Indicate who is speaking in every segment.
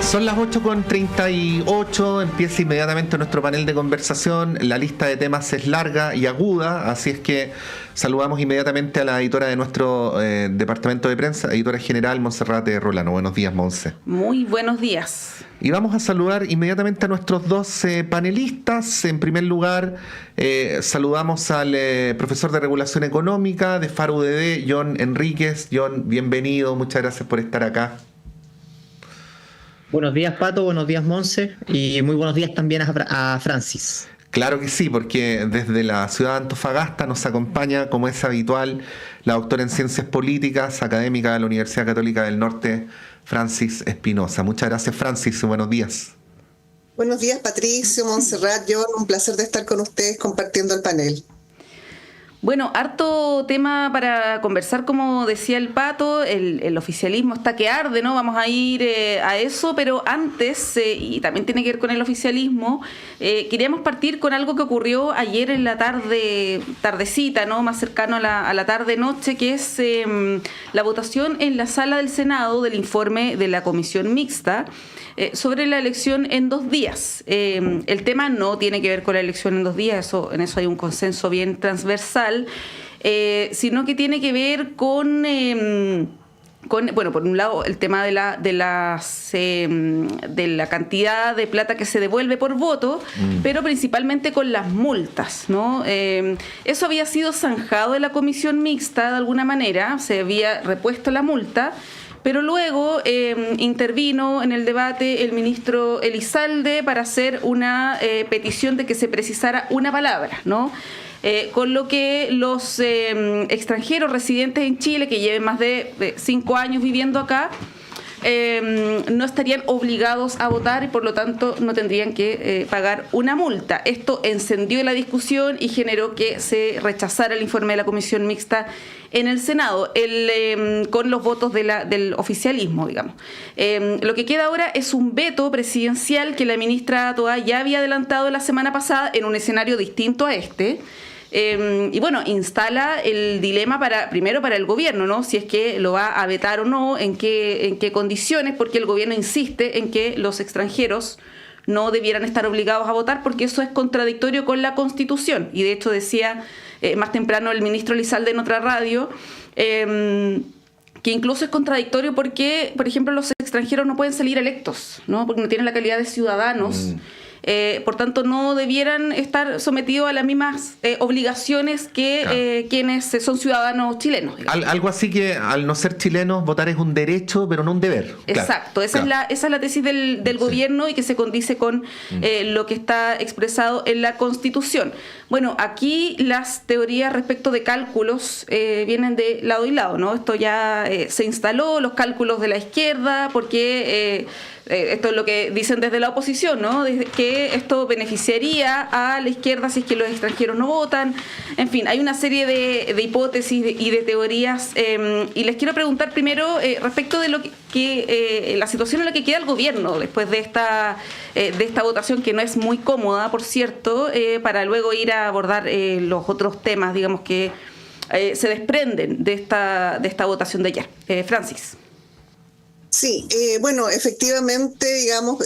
Speaker 1: Son las 8:38, empieza inmediatamente nuestro panel de conversación. La lista de temas es larga y aguda, así es que saludamos inmediatamente a la editora de nuestro departamento de prensa, editora general Monserrate Rolano. Buenos días, Monse.
Speaker 2: Muy buenos días.
Speaker 1: Y vamos a saludar inmediatamente a nuestros dos panelistas. En primer lugar, saludamos al profesor de Regulación Económica de FARU UDD, John Enríquez. John, bienvenido, muchas gracias por estar acá.
Speaker 3: Buenos días, Pato, buenos días, Monse, y muy buenos días también a Francis.
Speaker 1: Claro que sí, porque desde la ciudad de Antofagasta nos acompaña, como es habitual, la doctora en Ciencias Políticas, académica de la Universidad Católica del Norte, Francis Espinosa. Muchas gracias, Francis, y buenos días.
Speaker 4: Buenos días, Patricio, Montserrat, John, un placer de estar con ustedes compartiendo el panel.
Speaker 2: Bueno, harto tema para conversar, como decía el Pato, el oficialismo está que arde, ¿no? Vamos a ir a eso, pero antes, y también tiene que ver con el oficialismo, queríamos partir con algo que ocurrió ayer en la tardecita, ¿no? Más cercano a la tarde-noche, que es la votación en la sala del Senado del informe de la Comisión Mixta sobre la elección en 2 días. El tema no tiene que ver con la elección en 2 días, en eso hay un consenso bien transversal, sino que tiene que ver con bueno, por un lado, el tema de la cantidad de plata que se devuelve por voto, pero principalmente con las multas, ¿no? Eso había sido zanjado en la comisión mixta de alguna manera, se había repuesto la multa, pero luego intervino en el debate el ministro Elizalde para hacer una petición de que se precisara una palabra, ¿no? Con lo que los extranjeros residentes en Chile que lleven más de 5 años viviendo acá no estarían obligados a votar y por lo tanto no tendrían que pagar una multa. Esto encendió la discusión y generó que se rechazara el informe de la Comisión Mixta en el Senado, con los votos del oficialismo, digamos. Lo que queda ahora es un veto presidencial que la ministra Toá ya había adelantado la semana pasada en un escenario distinto a este. Y bueno, instala el dilema primero para el gobierno, ¿no? Si es que lo va a vetar o no, en qué condiciones, porque el gobierno insiste en que los extranjeros no debieran estar obligados a votar porque eso es contradictorio con la Constitución. Y de hecho decía más temprano el ministro Elizalde en otra radio que incluso es contradictorio porque, por ejemplo, los extranjeros no pueden salir electos, ¿no? Porque no tienen la calidad de ciudadanos. Por tanto, no debieran estar sometidos a las mismas obligaciones que claro, quienes son ciudadanos chilenos.
Speaker 1: Algo así que al no ser chilenos votar es un derecho, pero no un deber.
Speaker 2: Exacto, claro, esa es la tesis del gobierno y que se condice con lo que está expresado en la Constitución. Bueno, aquí las teorías respecto de cálculos vienen de lado y lado, ¿no? Esto ya se instaló, los cálculos de la izquierda, porque esto es lo que dicen desde la oposición, ¿no? Que esto beneficiaría a la izquierda si es que los extranjeros no votan. En fin, hay una serie de hipótesis y de teorías. Y les quiero preguntar primero respecto de lo que la situación en la que queda el gobierno después de esta votación, que no es muy cómoda, por cierto, para luego ir a abordar los otros temas, digamos, que se desprenden de esta votación de ayer. Francis.
Speaker 4: Sí, bueno, efectivamente, digamos,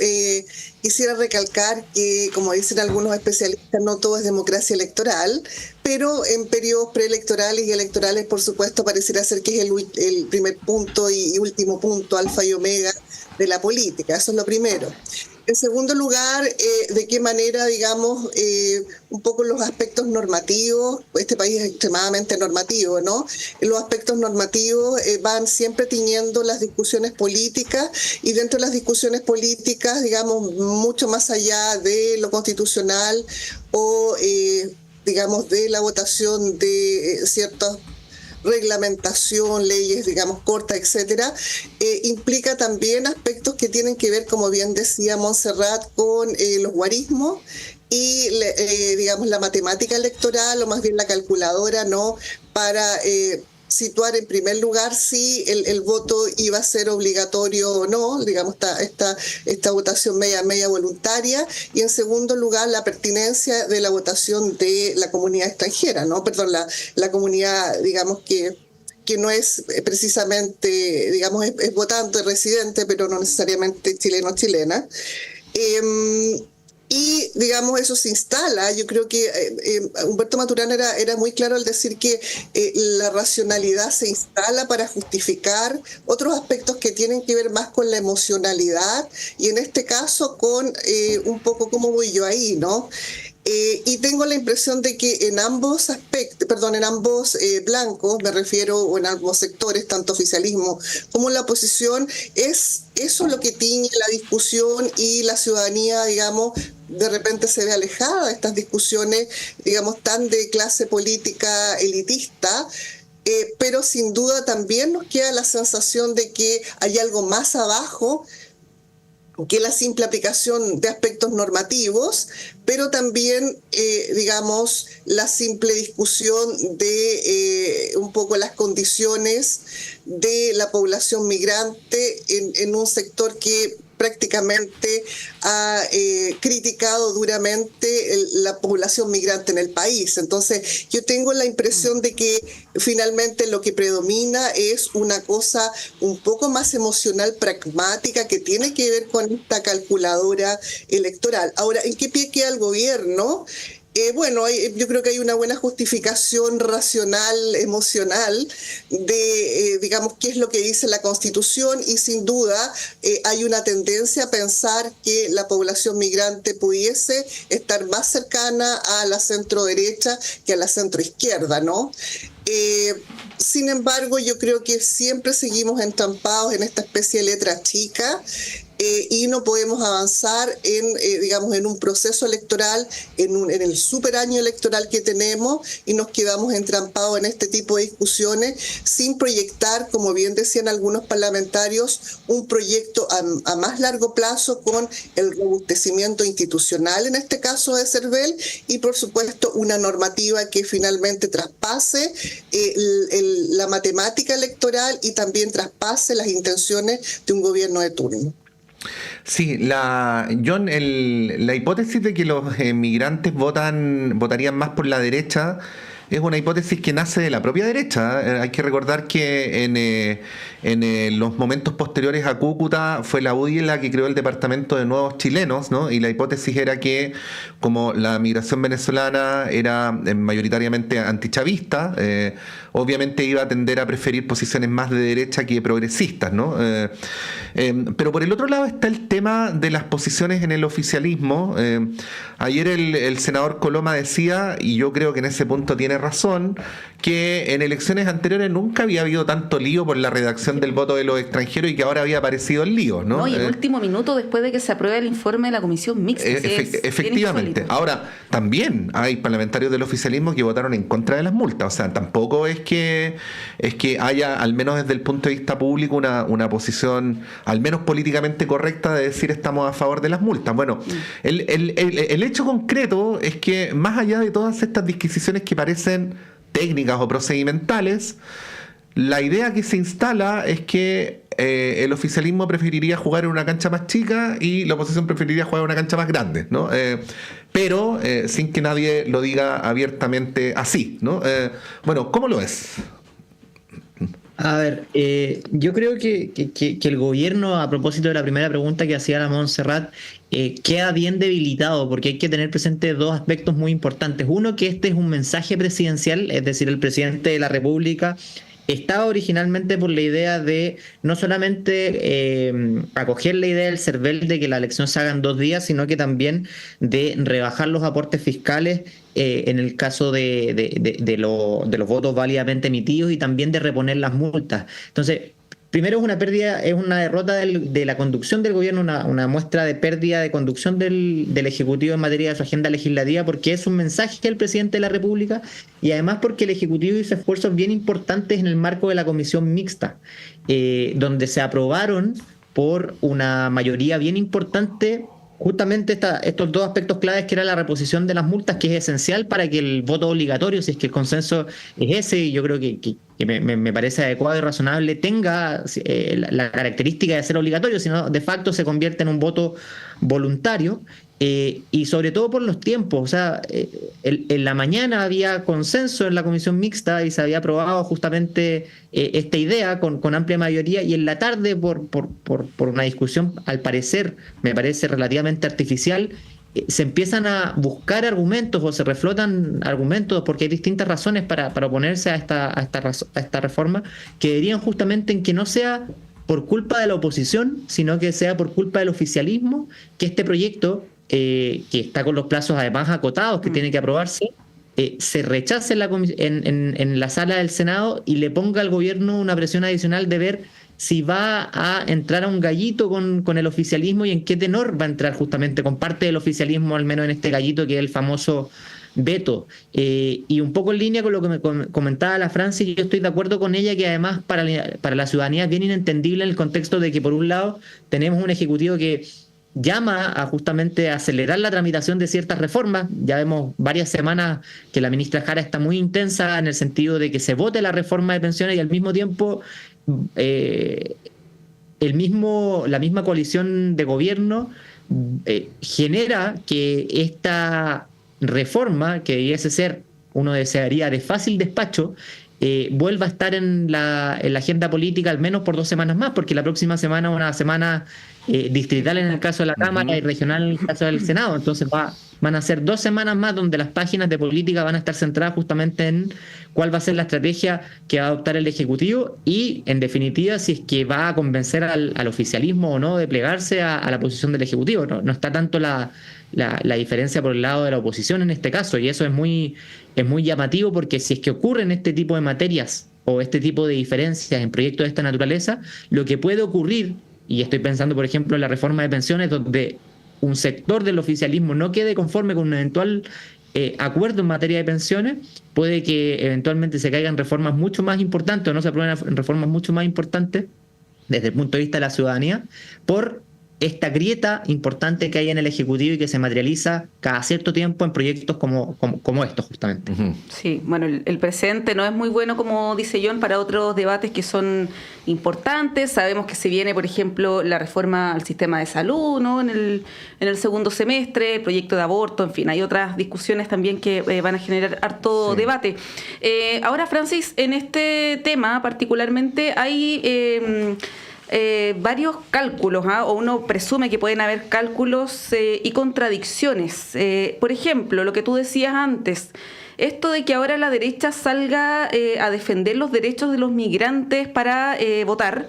Speaker 4: quisiera recalcar que, como dicen algunos especialistas, no todo es democracia electoral, pero en periodos preelectorales y electorales, por supuesto, pareciera ser que es el primer punto y último punto, alfa y omega de la política. Eso es lo primero. En segundo lugar, de qué manera, digamos, un poco los aspectos normativos, este país es extremadamente normativo, ¿no? Los aspectos normativos van siempre tiñendo las discusiones políticas y dentro de las discusiones políticas, digamos, mucho más allá de lo constitucional o, digamos, de la votación de ciertos reglamentación, leyes, digamos, cortas, etcétera, implica también aspectos que tienen que ver, como bien decía Montserrat, con los guarismos y, digamos, la matemática electoral, o más bien la calculadora, ¿no? Para situar en primer lugar si el voto iba a ser obligatorio o no, digamos, esta votación media voluntaria, y en segundo lugar la pertinencia de la votación de la comunidad extranjera, ¿no? Perdón, la comunidad, digamos, que que no es precisamente, digamos, es votante, residente, pero no necesariamente chileno o chilena. Y, digamos, eso se instala. Yo creo que Humberto Maturana era muy claro al decir que la racionalidad se instala para justificar otros aspectos que tienen que ver más con la emocionalidad y en este caso con un poco cómo voy yo ahí, ¿no? Y tengo la impresión de que en ambos aspectos, en ambos blancos, me refiero, o en ambos sectores, tanto oficialismo como la oposición, es eso lo que tiñe la discusión y la ciudadanía, digamos, de repente se ve alejada de estas discusiones, digamos, tan de clase política elitista. Pero sin duda también nos queda la sensación de que hay algo más abajo que la simple aplicación de aspectos normativos, pero también, digamos, la simple discusión de un poco las condiciones de la población migrante en un sector que prácticamente ha criticado duramente la población migrante en el país. Entonces, yo tengo la impresión de que finalmente lo que predomina es una cosa un poco más emocional, pragmática, que tiene que ver con esta calculadora electoral. Ahora, ¿en qué pie queda el gobierno? Bueno, yo creo que hay una buena justificación racional, emocional, de, digamos, qué es lo que dice la Constitución y sin duda hay una tendencia a pensar que la población migrante pudiese estar más cercana a la centro-derecha que a la centro-izquierda, ¿no? Sin embargo, yo creo que siempre seguimos entrampados en esta especie de letra chica y no podemos avanzar digamos, en un proceso electoral, en el super año electoral que tenemos y nos quedamos entrampados en este tipo de discusiones sin proyectar, como bien decían algunos parlamentarios, un proyecto a más largo plazo con el robustecimiento institucional, en este caso de CERVEL, y por supuesto una normativa que finalmente traspase la matemática electoral y también traspase las intenciones de un gobierno de turno.
Speaker 1: Sí, John, la hipótesis de que los migrantes votarían más por la derecha es una hipótesis que nace de la propia derecha. Hay que recordar que en los momentos posteriores a Cúcuta fue la UDI la que creó el Departamento de Nuevos Chilenos, ¿no? Y la hipótesis era que como la migración venezolana era mayoritariamente antichavista, obviamente iba a tender a preferir posiciones más de derecha que progresistas, ¿no? Pero por el otro lado está el tema de las posiciones en el oficialismo. Ayer el senador Coloma decía, y yo creo que en ese punto tiene razón, que en elecciones anteriores nunca había habido tanto lío por la redacción del voto de los extranjeros y que ahora había aparecido el lío, ¿no?
Speaker 2: No, y el último minuto después de que se apruebe el informe de la comisión mixta.
Speaker 1: Efectivamente. Ahora, también hay parlamentarios del oficialismo que votaron en contra de las multas. O sea, tampoco es que haya, al menos desde el punto de vista público, una posición, al menos políticamente correcta, de decir estamos a favor de las multas. Bueno, el hecho concreto es que más allá de todas estas disquisiciones que parecen técnicas o procedimentales, la idea que se instala es que el oficialismo preferiría jugar en una cancha más chica y la oposición preferiría jugar en una cancha más grande, ¿no? Pero sin que nadie lo diga abiertamente así, ¿no? Bueno, ¿cómo lo ves?
Speaker 3: A ver, yo creo que el gobierno, a propósito de la primera pregunta que hacía la Montserrat, queda bien debilitado porque hay que tener presente dos aspectos muy importantes. Uno, que este es un mensaje presidencial, es decir, el presidente de la República estaba originalmente por la idea de no solamente acoger la idea del CERVEL de que la elección se haga en 2 días, sino que también de rebajar los aportes fiscales en el caso de los votos válidamente emitidos y también de reponer las multas. Entonces, primero es una pérdida, es una derrota de la conducción del gobierno, una muestra de pérdida de conducción del Ejecutivo en materia de su agenda legislativa, porque es un mensaje del presidente de la República y además porque el Ejecutivo hizo esfuerzos bien importantes en el marco de la comisión mixta, donde se aprobaron por una mayoría bien importante justamente estos dos aspectos claves, que era la reposición de las multas, que es esencial para que el voto obligatorio, si es que el consenso es ese, y yo creo que que me parece adecuado y razonable, tenga la característica de ser obligatorio, sino de facto se convierte en un voto voluntario. Y sobre todo por los tiempos, o sea, en la mañana había consenso en la comisión mixta y se había aprobado justamente esta idea con amplia mayoría, y en la tarde por una discusión, al parecer, me parece relativamente artificial, se empiezan a buscar argumentos o se reflotan argumentos, porque hay distintas razones para oponerse a esta reforma, que dirían justamente en que no sea por culpa de la oposición, sino que sea por culpa del oficialismo, que este proyecto, que está con los plazos además acotados, que tiene que aprobarse, se rechace en la sala del Senado y le ponga al gobierno una presión adicional de ver si va a entrar a un gallito con el oficialismo y en qué tenor va a entrar justamente con parte del oficialismo, al menos en este gallito que es el famoso veto. Y un poco en línea con lo que me comentaba la Francis, yo estoy de acuerdo con ella que además para la ciudadanía es bien inentendible en el contexto de que por un lado tenemos un ejecutivo que llama a justamente acelerar la tramitación de ciertas reformas. Ya vemos varias semanas que la ministra Jara está muy intensa en el sentido de que se vote la reforma de pensiones, y al mismo tiempo la misma coalición de gobierno genera que esta reforma, que debiese ser, uno desearía, de fácil despacho, vuelva a estar en la agenda política al menos por 2 semanas más, porque la próxima semana, una semana distrital en el caso de la Cámara y regional en el caso del Senado. Entonces van a ser 2 semanas más donde las páginas de política van a estar centradas justamente en cuál va a ser la estrategia que va a adoptar el Ejecutivo y, en definitiva, si es que va a convencer al oficialismo o no de plegarse a la posición del Ejecutivo. No está tanto la diferencia por el lado de la oposición en este caso, y eso es muy llamativo, porque si es que ocurren este tipo de materias o este tipo de diferencias en proyectos de esta naturaleza, lo que puede ocurrir, y estoy pensando por ejemplo en la reforma de pensiones, donde un sector del oficialismo no quede conforme con un eventual acuerdo en materia de pensiones, puede que eventualmente se caigan reformas mucho más importantes o no se aprueben reformas mucho más importantes desde el punto de vista de la ciudadanía, por esta grieta importante que hay en el Ejecutivo y que se materializa cada cierto tiempo en proyectos como estos, justamente.
Speaker 2: Sí, bueno, el presente no es muy bueno, como dice John, para otros debates que son importantes. Sabemos que se viene, por ejemplo, la reforma al sistema de salud, ¿no?, en el segundo semestre, el proyecto de aborto, en fin, hay otras discusiones también que van a generar harto debate. Ahora, Francis, en este tema particularmente hay varios cálculos, o uno presume que pueden haber cálculos y contradicciones. Por ejemplo, lo que tú decías antes, esto de que ahora la derecha salga a defender los derechos de los migrantes para votar,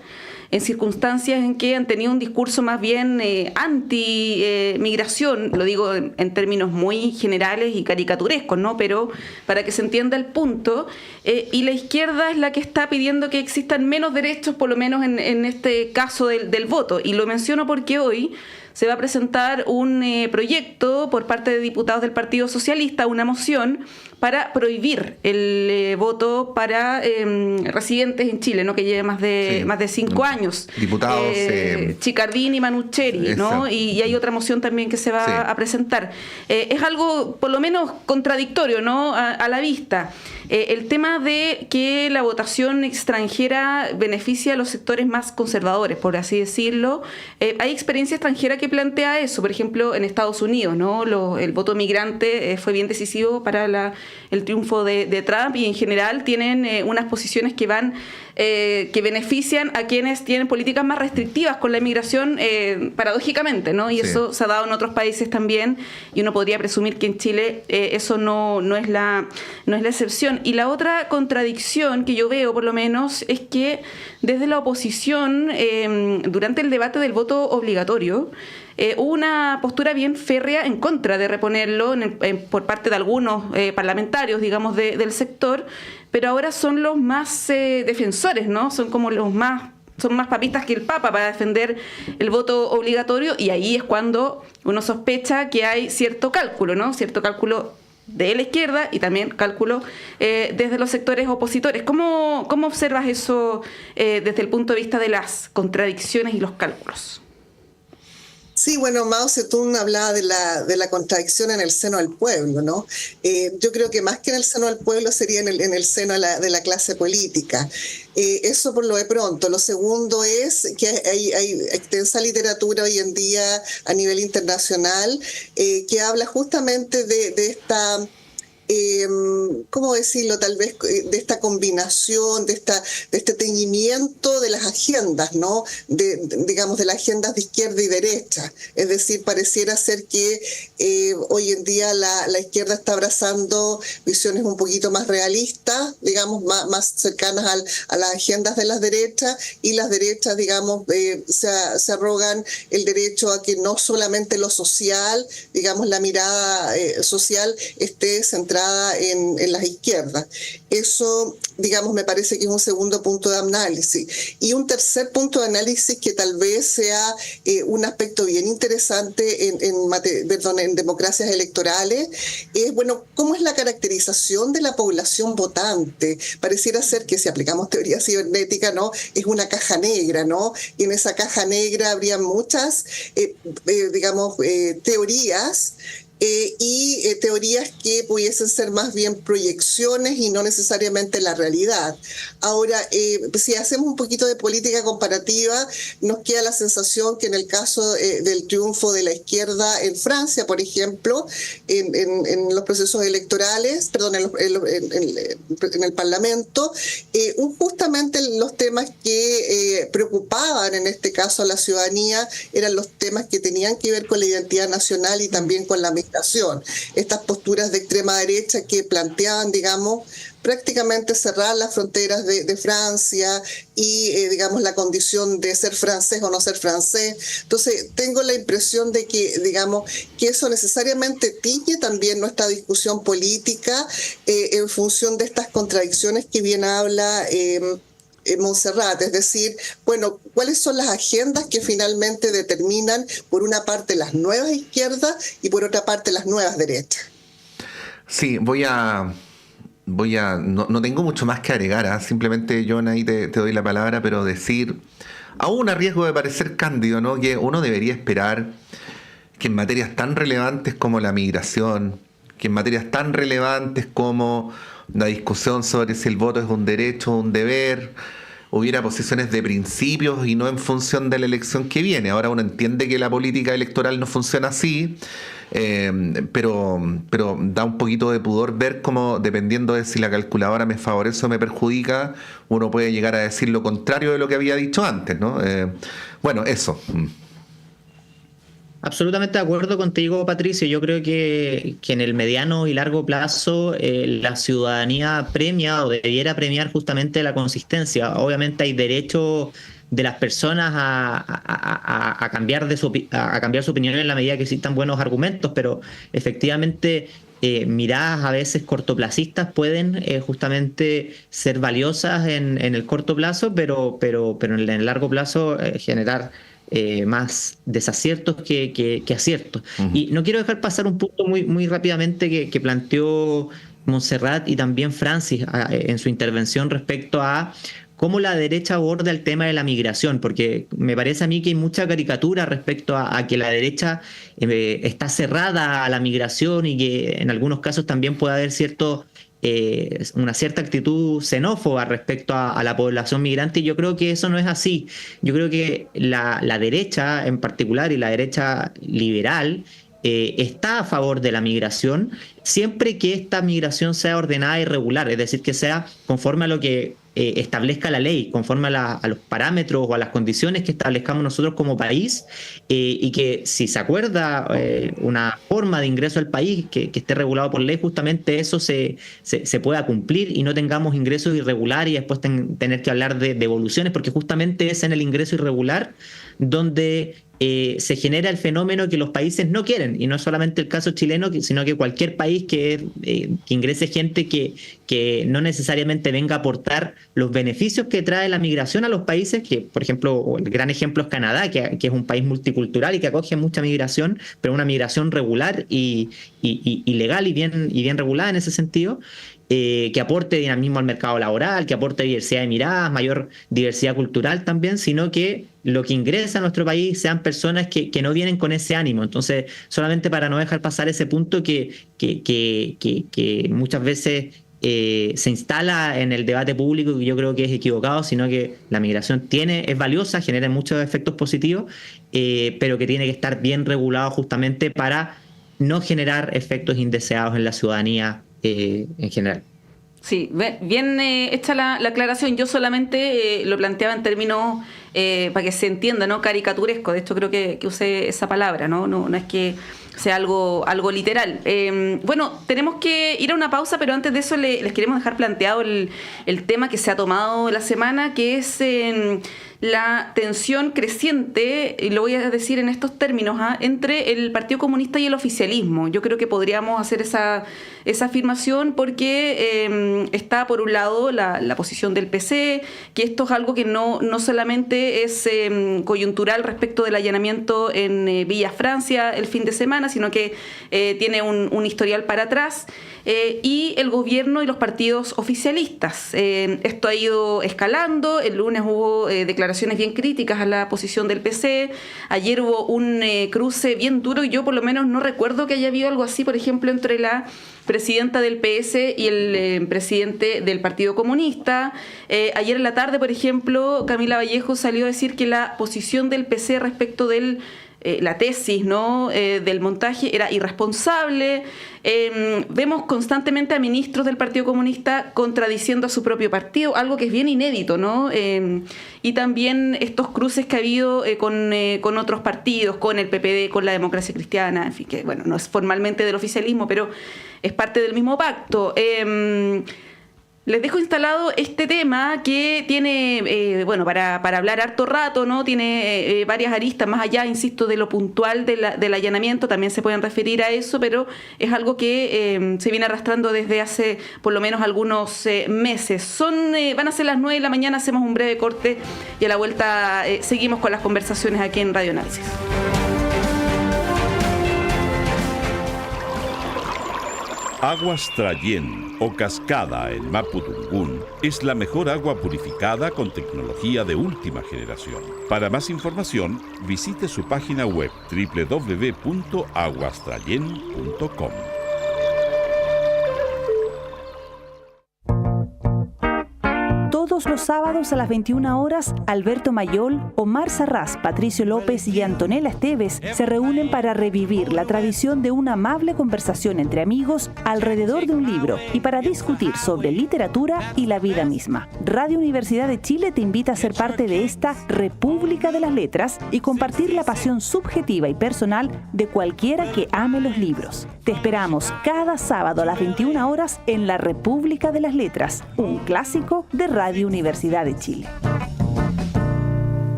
Speaker 2: en circunstancias en que han tenido un discurso más bien anti-migración, lo digo en términos muy generales y caricaturescos, ¿no?, pero para que se entienda el punto, y la izquierda es la que está pidiendo que existan menos derechos, por lo menos en este caso del voto. Y lo menciono porque hoy se va a presentar un proyecto por parte de diputados del Partido Socialista, una moción para prohibir el voto para residentes en Chile, ¿no?, que lleve más de 5 años.
Speaker 1: Diputados
Speaker 2: Chicardini y Manucheri, ¿no? Y hay otra moción también que se va a presentar. Es algo por lo menos contradictorio, ¿no?, a la vista. El tema de que la votación extranjera beneficia a los sectores más conservadores, por así decirlo. Hay experiencia extranjera que plantea eso. Por ejemplo, en Estados Unidos, ¿no?, el voto migrante fue bien decisivo para el triunfo de Trump, y en general tienen unas posiciones que van que benefician a quienes tienen políticas más restrictivas con la inmigración, paradójicamente, ¿no? Y eso se ha dado en otros países también, y uno podría presumir que en Chile eso no es la excepción. Y la otra contradicción que yo veo, por lo menos, es que desde la oposición, durante el debate del voto obligatorio, hubo una postura bien férrea en contra de reponerlo por parte de algunos parlamentarios, digamos, del sector, pero ahora son los más defensores, ¿no? Son más papistas que el Papa para defender el voto obligatorio, y ahí es cuando uno sospecha que hay cierto cálculo, ¿no? Cierto cálculo de la izquierda y también cálculo desde los sectores opositores. ¿Cómo observas eso desde el punto de vista de las contradicciones y los cálculos?
Speaker 4: Sí, bueno, Mao Zedong hablaba de la contradicción en el seno del pueblo, ¿no? Yo creo que más que en el seno del pueblo sería en el seno de la clase política. Eso por lo de pronto. Lo segundo es que hay extensa literatura hoy en día a nivel internacional que habla justamente de esta... ¿cómo decirlo? Tal vez de esta combinación, de este teñimiento de las agendas, ¿no? Digamos, de las agendas de izquierda y derecha. Es decir, pareciera ser que hoy en día la izquierda está abrazando visiones un poquito más realistas, digamos, más cercanas a las agendas de las derechas, y las derechas, digamos, se arrogan el derecho a que no solamente lo social, digamos, la mirada social esté centrada en las izquierdas. Eso, digamos, me parece que es un segundo punto de análisis. Y un tercer punto de análisis que tal vez sea un aspecto bien interesante en democracias electorales es, bueno, cómo es la caracterización de la población votante. Pareciera ser que si aplicamos teoría cibernética, ¿no? Es una caja negra, ¿no? Y en esa caja negra habría muchas, digamos, teorías y teorías que pudiesen ser más bien proyecciones y no necesariamente la realidad. Ahora, si hacemos un poquito de política comparativa, nos queda la sensación que en el caso del triunfo de la izquierda en Francia, por ejemplo, en los procesos electorales, perdón, en el Parlamento, justamente los temas que preocupaban en este caso a la ciudadanía eran los temas que tenían que ver con la identidad nacional y también con la migración. Estas posturas de extrema derecha que planteaban, digamos, prácticamente cerrar las fronteras de Francia y, digamos, la condición de ser francés o no ser francés. Entonces, tengo la impresión de que, digamos, que eso necesariamente tiñe también nuestra discusión política en función de estas contradicciones que bien habla Montserrat, es decir, bueno, ¿cuáles son las agendas que finalmente determinan, por una parte, las nuevas izquierdas y por otra parte, las nuevas derechas?
Speaker 1: Sí, no tengo mucho más que agregar, ¿eh? Simplemente, John, ahí te doy la palabra, pero decir, aún a riesgo de parecer cándido, ¿no? Que uno debería esperar que en materias tan relevantes como la migración, que en materias tan relevantes como la discusión sobre si el voto es un derecho o un deber, hubiera posiciones de principios y no en función de la elección que viene. Ahora uno entiende que la política electoral no funciona así, pero da un poquito de pudor ver cómo, dependiendo de si la calculadora me favorece o me perjudica, uno puede llegar a decir lo contrario de lo que había dicho antes, ¿no? Bueno, eso.
Speaker 3: Absolutamente de acuerdo contigo, Patricio. Yo creo que en el mediano y largo plazo la ciudadanía premia o debiera premiar justamente la consistencia. Obviamente hay derecho de las personas a cambiar su opinión en la medida que existan buenos argumentos, pero efectivamente miradas a veces cortoplacistas pueden justamente ser valiosas en el corto plazo, pero en el largo plazo generar más desaciertos que aciertos. Uh-huh. Y no quiero dejar pasar un punto muy rápidamente que planteó Montserrat y también Francis en su intervención respecto a cómo la derecha aborda el tema de la migración, porque me parece a mí que hay mucha caricatura respecto a que la derecha está cerrada a la migración y que en algunos casos también puede haber una cierta actitud xenófoba respecto a la población migrante, y yo creo que eso no es así. Yo creo que la derecha en particular y la derecha liberal está a favor de la migración siempre que esta migración sea ordenada y regular, es decir, que sea conforme a lo que establezca la ley, conforme a los parámetros o a las condiciones que establezcamos nosotros como país, y que si se acuerda una forma de ingreso al país que esté regulado por ley, justamente eso se pueda cumplir y no tengamos ingresos irregulares y después tener que hablar de devoluciones, porque justamente es en el ingreso irregular donde se genera el fenómeno que los países no quieren, y no es solamente el caso chileno, sino que cualquier país que ingrese gente que no necesariamente venga a aportar los beneficios que trae la migración a los países, que por ejemplo el gran ejemplo es Canadá, que es un país multicultural y que acoge mucha migración, pero una migración regular y legal y bien regulada en ese sentido. que aporte dinamismo al mercado laboral, que aporte diversidad de miradas, mayor diversidad cultural también, sino que lo que ingresa a nuestro país sean personas que no vienen con ese ánimo. Entonces, solamente para no dejar pasar ese punto que muchas veces se instala en el debate público, que yo creo que es equivocado, sino que la migración es valiosa, genera muchos efectos positivos, pero que tiene que estar bien regulado justamente para no generar efectos indeseados en la ciudadanía en general.
Speaker 2: Sí, bien hecha la aclaración. Yo solamente lo planteaba en términos para que se entienda, ¿no? Caricaturesco. De hecho, creo que usé esa palabra, ¿no? No es que sea algo literal. Bueno, tenemos que ir a una pausa, pero antes de eso les queremos dejar planteado el tema que se ha tomado la semana, que es la tensión creciente, y lo voy a decir en estos términos, entre el Partido Comunista y el oficialismo. Yo creo que podríamos hacer esa afirmación porque está por un lado la posición del PC, que esto es algo que no solamente es coyuntural respecto del allanamiento en Villa Francia el fin de semana, sino que tiene un historial para atrás, y el gobierno y los partidos oficialistas. Esto ha ido escalando. El lunes hubo declaraciones bien críticas a la posición del PC. Ayer hubo un cruce bien duro, y yo por lo menos no recuerdo que haya habido algo así, por ejemplo, entre la presidenta del PS y el presidente del Partido Comunista. Ayer en la tarde, por ejemplo, Camila Vallejo salió a decir que la posición del PC respecto del la tesis, ¿no? Del montaje era irresponsable. Vemos constantemente a ministros del Partido Comunista contradiciendo a su propio partido, algo que es bien inédito, ¿no? Y también estos cruces que ha habido con otros partidos, con el PPD, con la Democracia Cristiana, en fin, que bueno, no es formalmente del oficialismo, pero es parte del mismo pacto. Les dejo instalado este tema que tiene, bueno, para hablar harto rato, ¿no? Tiene varias aristas, más allá, insisto, de lo puntual del allanamiento, también se pueden referir a eso, pero es algo que se viene arrastrando desde hace por lo menos algunos meses. Van a ser las 9 de la mañana, hacemos un breve corte y a la vuelta seguimos con las conversaciones aquí en Radio Análisis.
Speaker 5: Aguas Trayén o Cascada en Mapudungún es la mejor agua purificada con tecnología de última generación. Para más información, visite su página web www.aguastrayen.com.
Speaker 6: Todos los sábados a las 21 horas, Alberto Mayol, Omar Sarraz, Patricio López y Antonella Esteves se reúnen para revivir la tradición de una amable conversación entre amigos alrededor de un libro y para discutir sobre literatura y la vida misma. Radio Universidad de Chile te invita a ser parte de esta República de las Letras y compartir la pasión subjetiva y personal de cualquiera que ame los libros. Te esperamos cada sábado a las 21 horas en la República de las Letras, un clásico de Radio Universidad de Chile.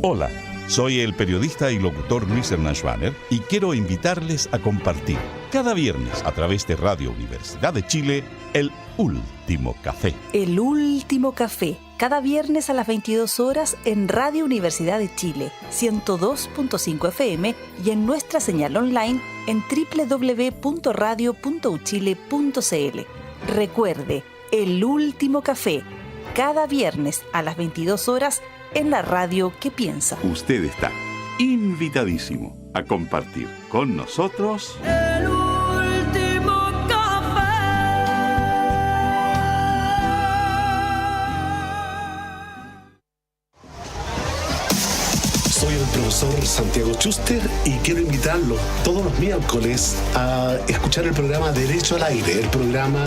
Speaker 5: Hola, soy el periodista y locutor Luis Hernán Schwaner y quiero invitarles a compartir cada viernes a través de Radio Universidad de Chile el Último Café.
Speaker 6: El Último Café, cada viernes a las 22 horas en Radio Universidad de Chile, 102.5 FM y en nuestra señal online en www.radio.uchile.cl. Recuerde, El Último Café, cada viernes a las 22 horas en la radio que piensa.
Speaker 5: Usted está invitadísimo a compartir con nosotros
Speaker 7: El Último Café.
Speaker 8: Soy el profesor Santiago Schuster y quiero invitarlos todos los miércoles a escuchar el programa Derecho al Aire, el programa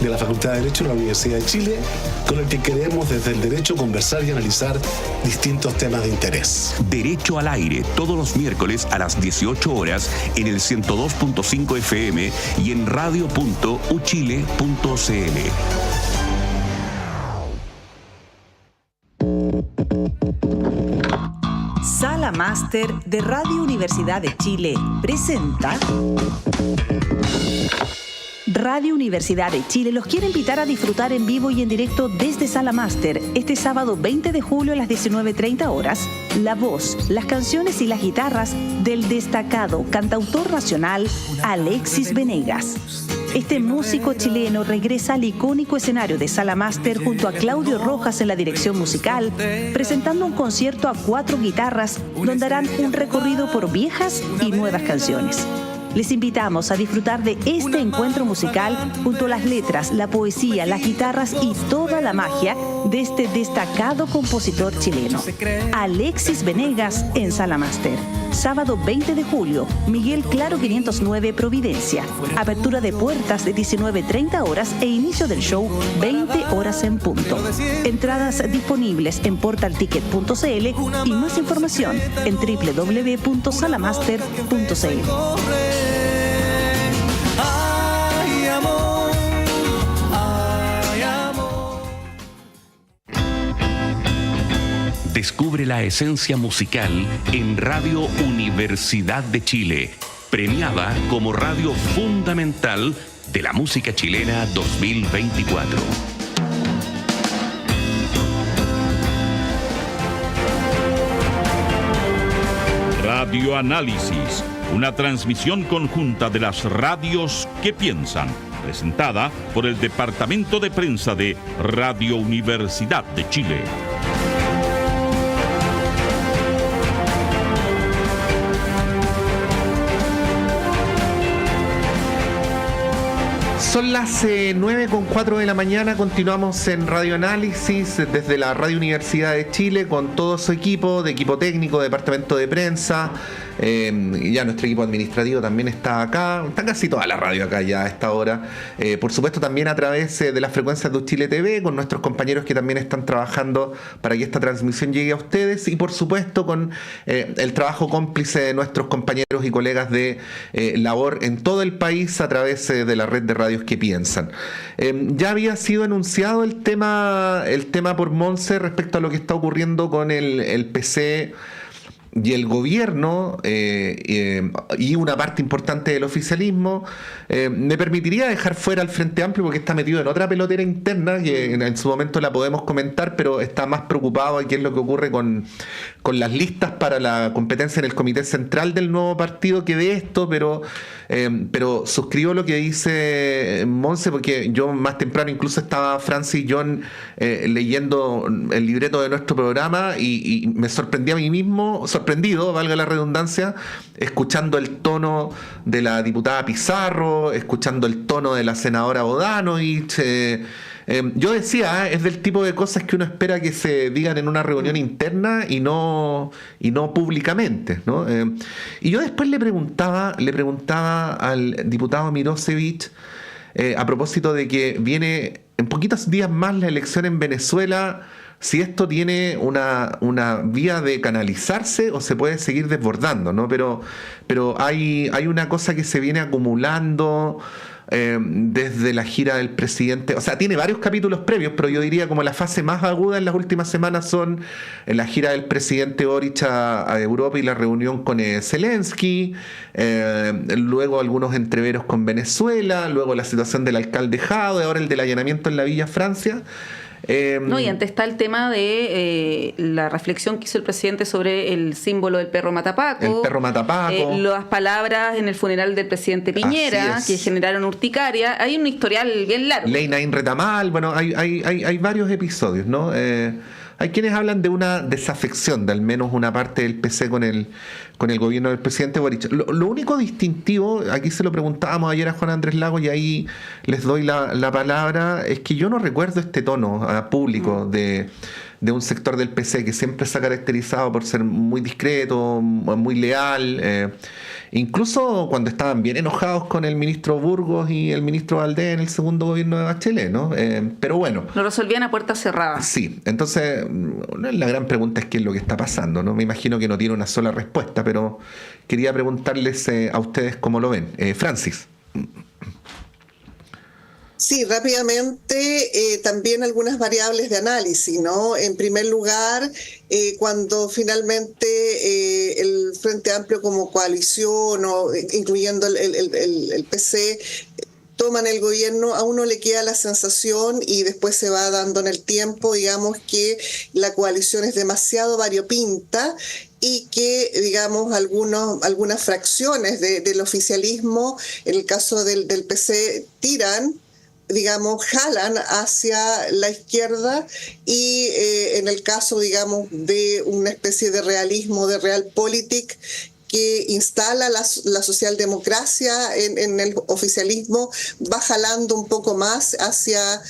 Speaker 8: de la Facultad de Derecho de la Universidad de Chile, con el que queremos desde el derecho conversar y analizar distintos temas de interés.
Speaker 9: Derecho al Aire, todos los miércoles a las 18 horas en el 102.5 FM y en radio.uchile.cl.
Speaker 6: Sala Máster de Radio Universidad de Chile presenta... Radio Universidad de Chile los quiere invitar a disfrutar en vivo y en directo desde Sala Máster este sábado 20 de julio a las 19:30 horas la voz, las canciones y las guitarras del destacado cantautor nacional Alexis Venegas. Este músico chileno regresa al icónico escenario de Sala Master junto a Claudio Rojas en la dirección musical, presentando un concierto a 4 guitarras donde harán un recorrido por viejas y nuevas canciones. Les invitamos a disfrutar de este encuentro musical junto a las letras, la poesía, las guitarras y toda la magia de este destacado compositor chileno, Alexis Venegas, en Sala Master. Sábado 20 de julio, Miguel Claro 509, Providencia. Apertura de puertas de 19:30 horas e inicio del show 20 horas en punto. Entradas disponibles en portalticket.cl y más información en www.salamaster.cl.
Speaker 9: Descubre la esencia musical en Radio Universidad de Chile, premiada como Radio Fundamental de la Música Chilena 2024.
Speaker 5: Radio Análisis, una transmisión conjunta de las radios que piensan, presentada por el Departamento de Prensa de Radio Universidad de Chile.
Speaker 1: Son las 9:04 de la mañana, continuamos en Radio Análisis desde la Radio Universidad de Chile con todo su equipo, de equipo técnico, departamento de prensa. Ya nuestro equipo administrativo también está acá, está casi toda la radio acá ya a esta hora. Por supuesto también a través de las frecuencias de Chile TV, con nuestros compañeros que también están trabajando para que esta transmisión llegue a ustedes, y por supuesto con el trabajo cómplice de nuestros compañeros y colegas de labor en todo el país a través de la red de radios que piensan. Ya había sido anunciado el tema por Monse respecto a lo que está ocurriendo con el PC y el gobierno y una parte importante del oficialismo. Me permitiría dejar fuera al Frente Amplio porque está metido en otra pelotera interna que en su momento la podemos comentar, pero está más preocupado de qué es lo que ocurre con las listas para la competencia en el Comité Central del nuevo partido que de esto, pero suscribo lo que dice Monse, porque yo más temprano incluso estaba Francis y John leyendo el libreto de nuestro programa y me sorprendí a mí mismo, sorprendido, valga la redundancia, escuchando el tono de la diputada Pizarro, escuchando el tono de la senadora Bodanovich. Yo decía, es del tipo de cosas que uno espera que se digan en una reunión interna y no públicamente, ¿no? Y yo después le preguntaba al diputado Mirosevich, a propósito de que viene en poquitos días más la elección en Venezuela, si esto tiene una vía de canalizarse o se puede seguir desbordando, ¿no? Pero hay una cosa que se viene acumulando desde la gira del presidente. O sea, tiene varios capítulos previos, pero yo diría como la fase más aguda en las últimas semanas son la gira del presidente Boric a Europa y la reunión con Zelensky, luego algunos entreveros con Venezuela, luego la situación del alcalde Jadwe, ahora el del allanamiento en la Villa Francia.
Speaker 2: No, y antes está el tema de la reflexión que hizo el presidente sobre el símbolo del perro matapaco.
Speaker 1: El perro matapaco.
Speaker 2: Las palabras en el funeral del presidente Piñera, que generaron urticaria. Hay un historial bien largo.
Speaker 1: Leinain Retamal, bueno, hay varios episodios, ¿no? Hay quienes hablan de una desafección de al menos una parte del PC con el gobierno del presidente Boric. Lo único distintivo, aquí se lo preguntábamos ayer a Juan Andrés Lagos y ahí les doy la palabra, es que yo no recuerdo este tono público de un sector del PC que siempre se ha caracterizado por ser muy discreto, muy leal, incluso cuando estaban bien enojados con el ministro Burgos y el ministro Valdés en el segundo gobierno de Bachelet, ¿no? Pero bueno.
Speaker 2: Lo resolvían a puertas cerradas.
Speaker 1: Sí, entonces la gran pregunta es qué es lo que está pasando, ¿no? Me imagino que no tiene una sola respuesta, pero quería preguntarles a ustedes cómo lo ven. Francis.
Speaker 4: Sí, rápidamente también algunas variables de análisis, ¿no? En primer lugar, cuando finalmente el Frente Amplio como coalición, o incluyendo el PC, toman el gobierno, a uno le queda la sensación, y después se va dando en el tiempo, digamos, que la coalición es demasiado variopinta y que, digamos, algunas fracciones del oficialismo, en el caso del PC, tiran, digamos, jalan hacia la izquierda, y en el caso, digamos, de una especie de realismo, de realpolitik, que instala la socialdemocracia en el oficialismo, va jalando un poco más hacia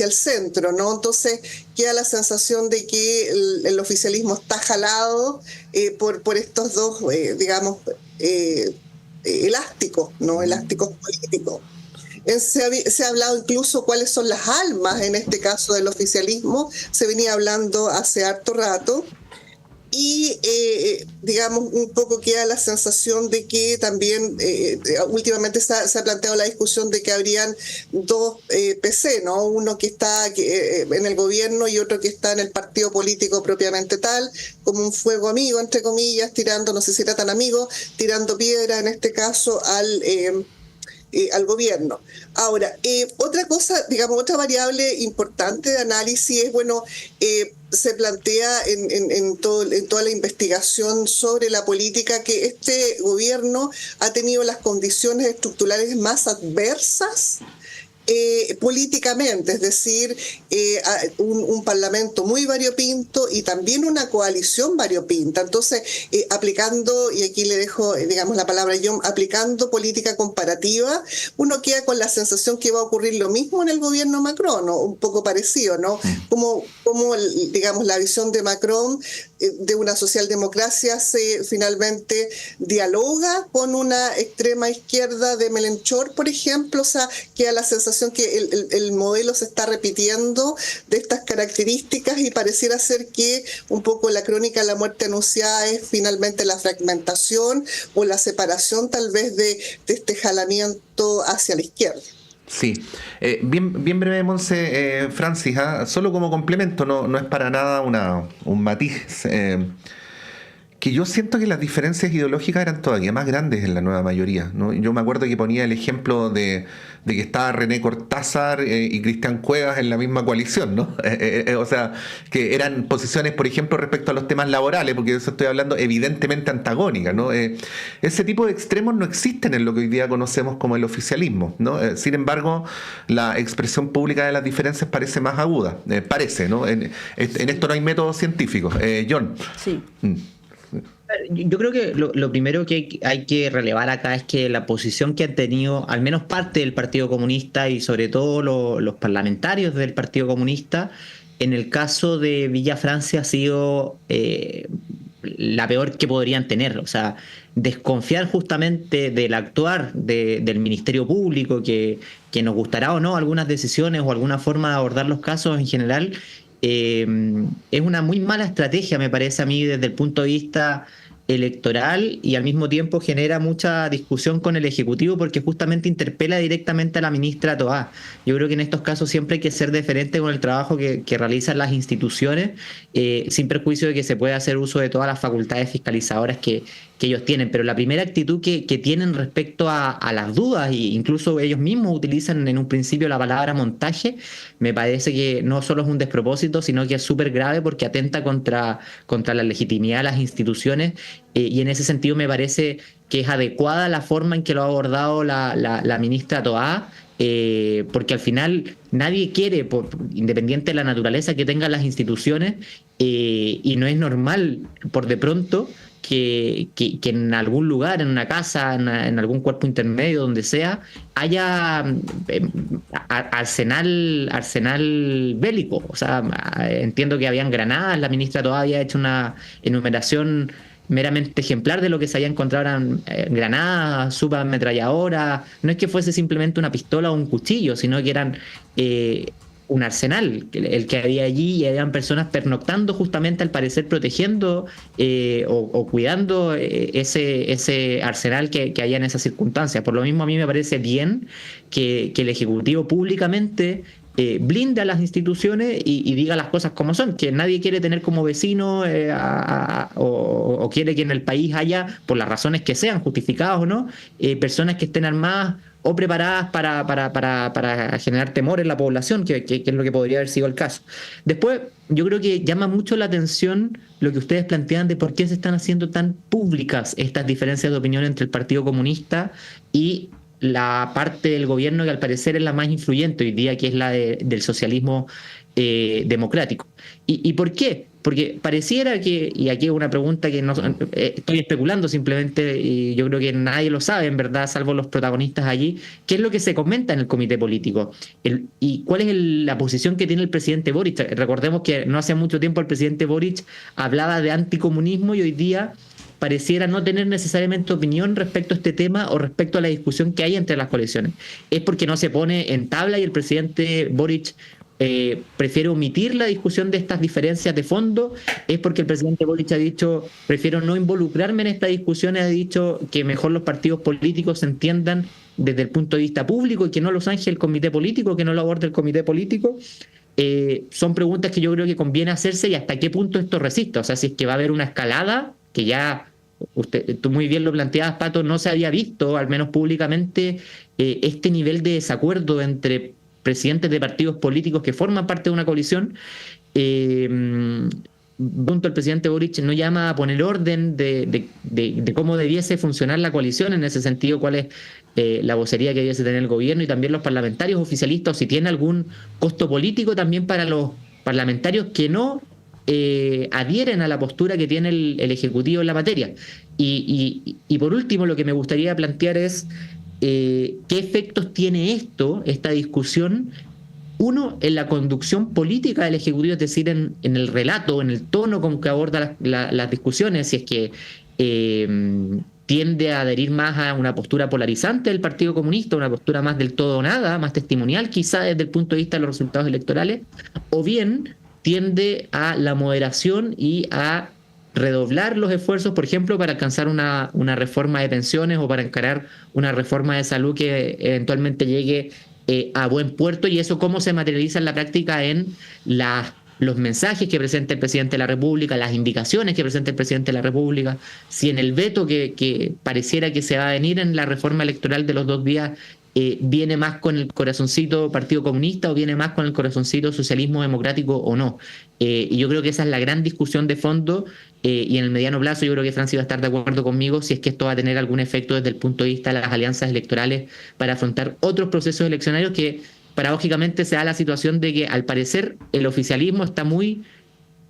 Speaker 4: el centro, ¿no? Entonces queda la sensación de que el oficialismo está jalado por estos dos, digamos, elásticos, ¿no? Elásticos políticos. Se ha hablado incluso cuáles son las almas, en este caso del oficialismo, se venía hablando hace harto rato. Y, digamos, un poco queda la sensación de que también últimamente se ha planteado la discusión de que habrían dos PC, ¿no? Uno que está en el gobierno y otro que está en el partido político propiamente tal, como un fuego amigo, entre comillas, tirando, no sé si era tan amigo, tirando piedra en este caso al gobierno. Ahora, otra cosa, digamos, otra variable importante de análisis es, bueno, se plantea en toda la investigación sobre la política que este gobierno ha tenido las condiciones estructurales más adversas políticamente, es decir, un parlamento muy variopinto y también una coalición variopinta. Entonces, aplicando, y aquí le dejo, digamos, la palabra yo, aplicando política comparativa, uno queda con la sensación que va a ocurrir lo mismo en el gobierno Macron, ¿no? Un poco parecido, ¿no? Como digamos, la visión de Macron de una socialdemocracia se finalmente dialoga con una extrema izquierda de Melenchon, por ejemplo. O sea, queda la sensación que el modelo se está repitiendo de estas características, y pareciera ser que un poco la crónica de la muerte anunciada es finalmente la fragmentación o la separación tal vez de este jalamiento hacia la izquierda.
Speaker 1: Sí, bien breve, Monse, Francis, solo como complemento, no es para nada un matiz, que yo siento que las diferencias ideológicas eran todavía más grandes en la nueva mayoría, ¿no? Yo me acuerdo que ponía el ejemplo de que estaba René Cortázar y Cristian Cuevas en la misma coalición, ¿no? O sea, que eran posiciones, por ejemplo, respecto a los temas laborales, porque de eso estoy hablando, evidentemente antagónicas, ¿no? Ese tipo de extremos no existen en lo que hoy día conocemos como el oficialismo, ¿no? Sin embargo, la expresión pública de las diferencias parece más aguda, parece, ¿no? En esto no hay métodos científicos. John.
Speaker 2: Sí.
Speaker 3: Yo creo que lo primero que hay que relevar acá es que la posición que han tenido al menos parte del Partido Comunista y sobre todo los parlamentarios del Partido Comunista en el caso de Villa Francia ha sido la peor que podrían tener. O sea, desconfiar justamente del actuar del Ministerio Público, que nos gustará o no algunas decisiones o alguna forma de abordar los casos en general, es una muy mala estrategia, me parece a mí, desde el punto de vista electoral, y al mismo tiempo genera mucha discusión con el Ejecutivo porque justamente interpela directamente a la ministra Toá. Yo creo que en estos casos siempre hay que ser deferente con el trabajo que realizan las instituciones, sin perjuicio de que se pueda hacer uso de todas las facultades fiscalizadoras que ellos tienen, pero la primera actitud que tienen respecto a las dudas, e incluso ellos mismos utilizan en un principio la palabra montaje, me parece que no solo es un despropósito, sino que es súper grave porque atenta contra la legitimidad de las instituciones, y en ese sentido me parece que es adecuada la forma en que lo ha abordado la ministra Toá, porque al final nadie quiere, independiente de la naturaleza que tengan las instituciones, y no es normal por de pronto que en algún lugar, en una casa, en algún cuerpo intermedio, donde sea, haya arsenal bélico. O sea, entiendo que habían granadas, la ministra todavía ha hecho una enumeración meramente ejemplar de lo que se había encontrado, eran granadas, subametralladoras. No es que fuese simplemente una pistola o un cuchillo, sino que eran un arsenal el que había allí, y habían personas pernoctando justamente, al parecer protegiendo o cuidando ese arsenal que había en esas circunstancias. Por lo mismo, a mí me parece bien que el Ejecutivo públicamente blinde a las instituciones y diga las cosas como son, que nadie quiere tener como vecino o quiere que en el país haya, por las razones que sean, justificadas o no, personas que estén armadas o preparadas para generar temor en la población, que es lo que podría haber sido el caso. Después, yo creo que llama mucho la atención lo que ustedes plantean de por qué se están haciendo tan públicas estas diferencias de opinión entre el Partido Comunista y la parte del gobierno que al parecer es la más influyente hoy día, que es la del socialismo democrático. ¿Y por qué? Porque pareciera que, y aquí es una pregunta que no estoy especulando simplemente, y yo creo que nadie lo sabe en verdad, salvo los protagonistas allí, ¿qué es lo que se comenta en el comité político? ¿Y cuál es la posición que tiene el presidente Boric? Recordemos que no hace mucho tiempo el presidente Boric hablaba de anticomunismo y hoy día pareciera no tener necesariamente opinión respecto a este tema o respecto a la discusión que hay entre las coaliciones. ¿Es porque no se pone en tabla y el presidente Boric prefiere omitir la discusión de estas diferencias de fondo? ¿Es porque el presidente Boric ha dicho, prefiero no involucrarme en esta discusión, ha dicho que mejor los partidos políticos se entiendan desde el punto de vista público y que no los zanje el comité político, que no lo aborde el comité político? Son preguntas que yo creo que conviene hacerse, y hasta qué punto esto resiste. O sea, si es que va a haber una escalada, que ya tú muy bien lo planteabas, Pato, no se había visto, al menos públicamente, este nivel de desacuerdo entre presidentes de partidos políticos que forman parte de una coalición. Junto al presidente Boric no llama a poner orden de cómo debiese funcionar la coalición, en ese sentido, cuál es la vocería que debiese tener el gobierno y también los parlamentarios oficialistas, o si tiene algún costo político también para los parlamentarios que no adhieren a la postura que tiene el Ejecutivo en la materia. Y por último, lo que me gustaría plantear es qué efectos tiene esta discusión, uno, en la conducción política del Ejecutivo, es decir, en el relato, en el tono con que aborda las discusiones, si es que tiende a adherir más a una postura polarizante del Partido Comunista, una postura más del todo o nada, más testimonial quizá desde el punto de vista de los resultados electorales, o bien tiende a la moderación y a redoblar los esfuerzos, por ejemplo, para alcanzar una reforma de pensiones o para encarar una reforma de salud que eventualmente llegue a buen puerto, y eso cómo se materializa en la práctica en los mensajes que presenta el presidente de la República, las indicaciones que presenta el presidente de la República, si en el veto que pareciera que se va a venir en la reforma electoral de los 2 días viene más con el corazoncito Partido Comunista o viene más con el corazoncito socialismo democrático o no. Y yo creo que esa es la gran discusión de fondo, y en el mediano plazo yo creo que Francis va a estar de acuerdo conmigo si es que esto va a tener algún efecto desde el punto de vista de las alianzas electorales para afrontar otros procesos eleccionarios, que paradójicamente se da la situación de que al parecer el oficialismo está muy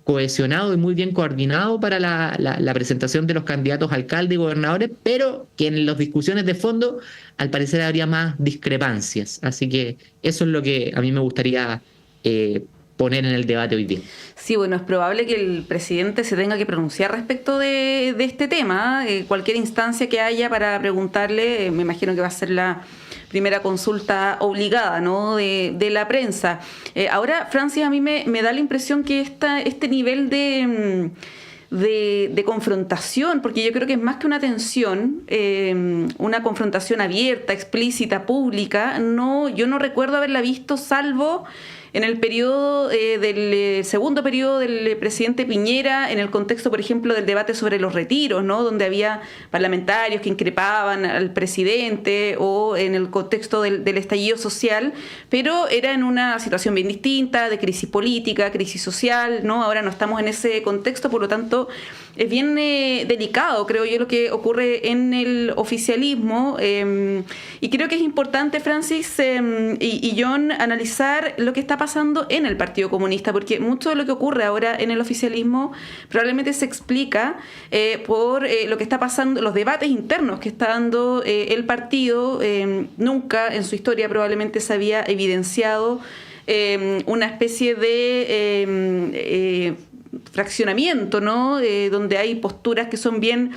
Speaker 3: cohesionado y muy bien coordinado para la presentación de los candidatos a alcalde y gobernadores, pero que en las discusiones de fondo al parecer habría más discrepancias. Así que eso es lo que a mí me gustaría poner en el debate hoy día.
Speaker 2: Sí, bueno, es probable que el presidente se tenga que pronunciar respecto de este tema. Cualquier instancia que haya para preguntarle, me imagino que va a ser la primera consulta obligada, ¿no?, de la prensa. Ahora, Francis, a mí me da la impresión que este nivel de confrontación, porque yo creo que es más que una tensión, una confrontación abierta, explícita, pública, yo no recuerdo haberla visto, salvo en el periodo del segundo periodo del presidente Piñera, en el contexto, por ejemplo, del debate sobre los retiros, ¿no?, donde había parlamentarios que increpaban al presidente, o en el contexto del estallido social, pero era en una situación bien distinta, de crisis política, crisis social, ¿no? Ahora no estamos en ese contexto, por lo tanto es bien delicado, creo yo, lo que ocurre en el oficialismo, y creo que es importante, Francis y John, analizar lo que está pasando en el Partido Comunista, porque mucho de lo que ocurre ahora en el oficialismo probablemente se explica por lo que está pasando, los debates internos que está dando el partido. Nunca en su historia probablemente se había evidenciado una especie de fraccionamiento, ¿no?, donde hay posturas que son bien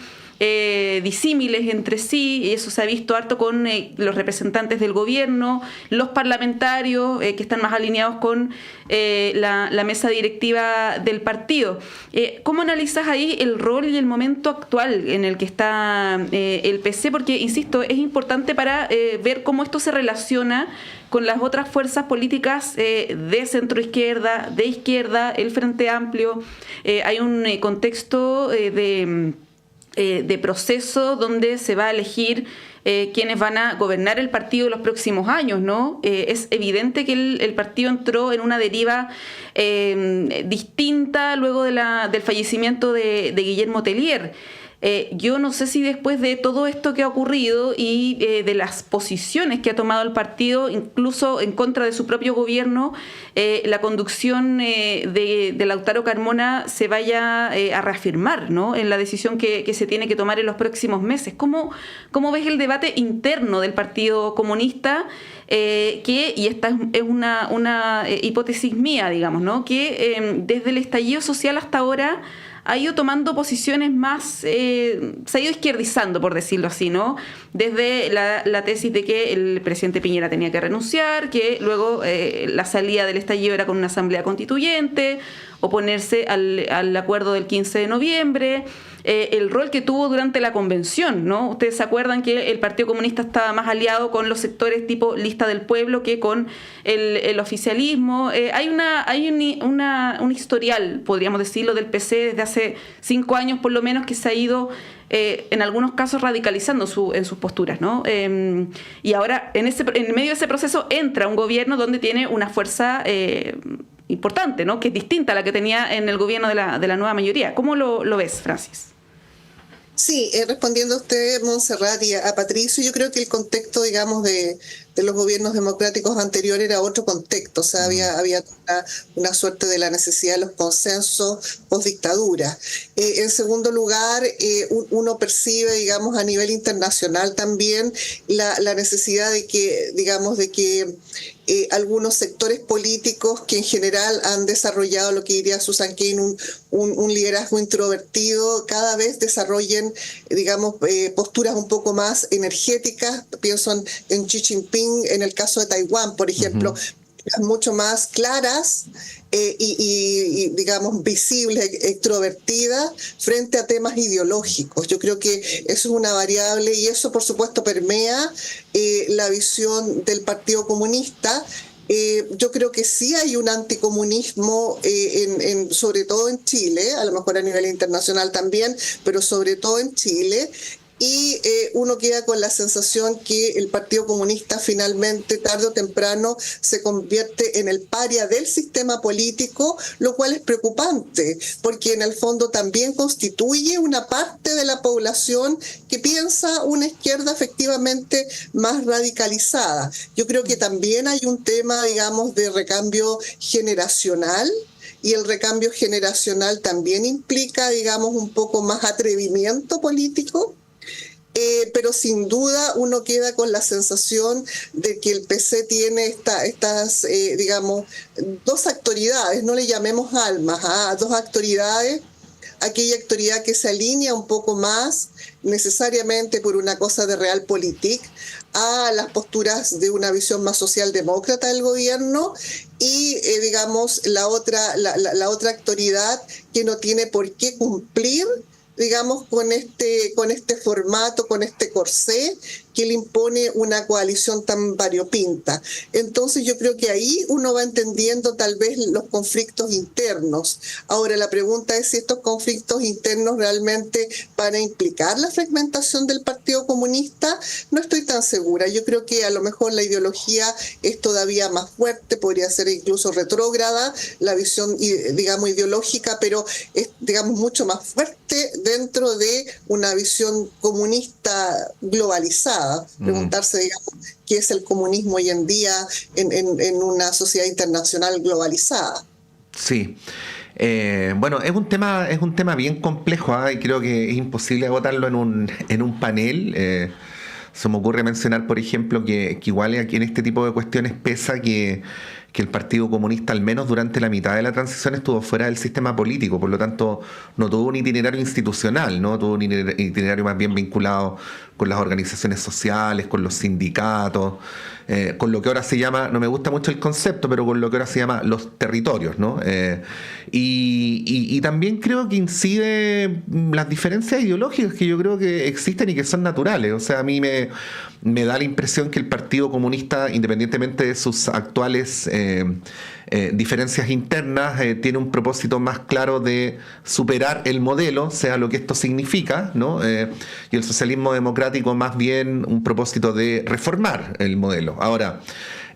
Speaker 2: disímiles entre sí, y eso se ha visto harto con los representantes del gobierno, los parlamentarios que están más alineados con la mesa directiva del partido. ¿Cómo analizas ahí el rol y el momento actual en el que está el PC? Porque, insisto, es importante para ver cómo esto se relaciona con las otras fuerzas políticas de centroizquierda, de izquierda, el Frente Amplio. Hay un contexto de de proceso donde se va a elegir quienes van a gobernar el partido en los próximos años, ¿no? Es evidente que el partido entró en una deriva distinta luego del fallecimiento de Guillermo Tellier. Yo no sé si después de todo esto que ha ocurrido y de las posiciones que ha tomado el partido, incluso en contra de su propio gobierno, la conducción de Lautaro Carmona se vaya a reafirmar, ¿no?, en la decisión que se tiene que tomar en los próximos meses. ¿Cómo ves el debate interno del Partido Comunista? Y esta es una hipótesis mía, digamos, ¿no?, que desde el estallido social hasta ahora ha ido tomando posiciones más, se ha ido izquierdizando, por decirlo así, ¿no? Desde la tesis de que el presidente Piñera tenía que renunciar, que luego la salida del estallido era con una asamblea constituyente, oponerse al acuerdo del 15 de noviembre, el rol que tuvo durante la convención, ¿no? Ustedes se acuerdan que el Partido Comunista estaba más aliado con los sectores tipo Lista del Pueblo que con el oficialismo. Hay un historial, podríamos decirlo, del PC desde hace 5 años por lo menos, que se ha ido en algunos casos radicalizando en sus posturas, ¿no? Y ahora en medio de ese proceso entra un gobierno donde tiene una fuerza importante, ¿no?, que es distinta a la que tenía en el gobierno de la nueva mayoría. ¿Cómo lo ves, Francis?
Speaker 4: Sí, respondiendo a usted, Montserrat, y a Patricio, yo creo que el contexto, digamos, de los gobiernos democráticos anteriores era otro contexto. O sea, había una suerte de la necesidad de los consensos post-dictadura. En segundo lugar, uno percibe, digamos, a nivel internacional también la necesidad de que algunos sectores políticos que en general han desarrollado lo que diría Susan Cain, un liderazgo introvertido, cada vez desarrollen, digamos, posturas un poco más energéticas. Pienso en Xi Jinping, en el caso de Taiwán, por ejemplo, mucho más claras y digamos, visibles, extrovertidas frente a temas ideológicos. Yo creo que eso es una variable y eso, por supuesto, permea la visión del Partido Comunista. Yo creo que sí hay un anticomunismo, sobre todo en Chile, a lo mejor a nivel internacional también, pero sobre todo en Chile. Y uno queda con la sensación que el Partido Comunista finalmente, tarde o temprano, se convierte en el paria del sistema político, lo cual es preocupante, porque en el fondo también constituye una parte de la población que piensa una izquierda efectivamente más radicalizada. Yo creo que también hay un tema, digamos, de recambio generacional, y el recambio generacional también implica, digamos, un poco más atrevimiento político. Pero sin duda uno queda con la sensación de que el PC tiene estas, digamos, dos autoridades, no le llamemos almas, dos autoridades, aquella autoridad que se alinea un poco más necesariamente por una cosa de realpolitik a las posturas de una visión más socialdemócrata del gobierno y, digamos, la otra autoridad que no tiene por qué cumplir, digamos, con este formato, con este corsé que le impone una coalición tan variopinta. Entonces yo creo que ahí uno va entendiendo tal vez los conflictos internos. Ahora la pregunta es si estos conflictos internos realmente van a implicar la fragmentación del Partido Comunista. No estoy tan segura. Yo creo que a lo mejor la ideología es todavía más fuerte, podría ser incluso retrógrada, la visión, digamos, ideológica, pero es, digamos, mucho más fuerte dentro de una visión comunista globalizada. Preguntarse, digamos, qué es el comunismo hoy en día en una sociedad internacional globalizada.
Speaker 1: Sí. Bueno, es un tema bien complejo, y creo que es imposible agotarlo en un panel. Se me ocurre mencionar, por ejemplo, que igual aquí en este tipo de cuestiones pesa que el Partido Comunista, al menos durante la mitad de la transición, estuvo fuera del sistema político, por lo tanto no tuvo un itinerario institucional, ¿no? Tuvo un itinerario más bien vinculado con las organizaciones sociales, con los sindicatos, con lo que ahora se llama, no me gusta mucho el concepto, pero con lo que ahora se llama los territorios, ¿no? Y también creo que incide las diferencias ideológicas que yo creo que existen y que son naturales. O sea, a mí me da la impresión que el Partido Comunista, independientemente de sus actuales diferencias internas, tiene un propósito más claro de superar el modelo, sea lo que esto significa, ¿no? Y el socialismo democrático más bien un propósito de reformar el modelo. Ahora,